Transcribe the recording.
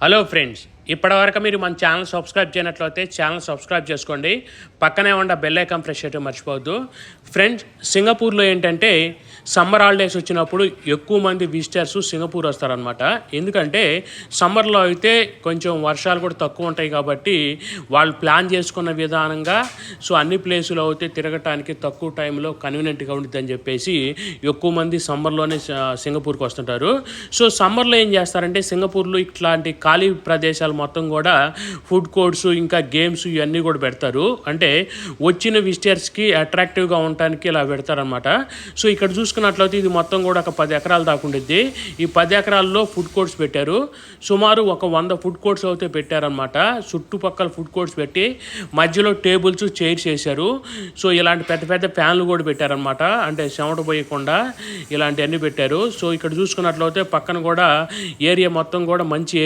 Hello friends, ఇప్పటివరకు మీరు మన ఛానల్ సబ్స్క్రైబ్ చేయనట్లయితే ఛానల్ సబ్స్క్రైబ్ చేసుకోండి. పక్కనే ఉన్న బెల్ ఐకాన్ ప్రెస్ చేయడం మర్చిపోవద్దు. ఫ్రెండ్స్, సింగపూర్లో ఏంటంటే సమ్మర్ హాలిడేస్ వచ్చినప్పుడు ఎక్కువ మంది విజిటర్స్ సింగపూర్ వస్తారనమాట. ఎందుకంటే సమ్మర్లో అయితే కొంచెం వర్షాలు కూడా తక్కువ ఉంటాయి కాబట్టి వాళ్ళు ప్లాన్ చేసుకున్న విధానంగా అన్ని ప్లేసులు అయితే తిరగటానికి తక్కువ టైంలో కన్వీనియంట్గా ఉంటుందని చెప్పేసి ఎక్కువ మంది సమ్మర్లోనే సింగపూర్కి వస్తుంటారు. సమ్మర్లో ఏం చేస్తారంటే సింగపూర్లో ఇట్లాంటి ఖాళీ ప్రదేశాలు మొత్తం కూడా ఫుడ్ కోర్ట్స్ ఇంకా గేమ్స్ ఇవన్నీ కూడా పెడతారు. అంటే వచ్చిన విజిటర్స్కి అట్రాక్టివ్గా ఉండటానికి ఇలా పెడతారనమాట. ఇక్కడ చూసుకున్నట్లయితే ఇది మొత్తం కూడా ఒక 10 ఎకరాలు దాకా ఉండిద్ది. ఈ 10 ఎకరాల్లో ఫుడ్ కోర్ట్స్ పెట్టారు. సుమారు ఒక 100 ఫుడ్ కోర్ట్స్ అయితే పెట్టారనమాట. చుట్టుపక్కల ఫుడ్ కోర్ట్స్ పెట్టి మధ్యలో టేబుల్స్ చైర్స్ వేశారు. ఇలాంటి పెద్ద పెద్ద ఫ్యాన్లు కూడా పెట్టారనమాట. అంటే చెమట పోయకుండా ఇలాంటివన్నీ పెట్టారు. ఇక్కడ చూసుకున్నట్లయితే పక్కన కూడా ఏరియా మొత్తం కూడా మంచి ఏరియా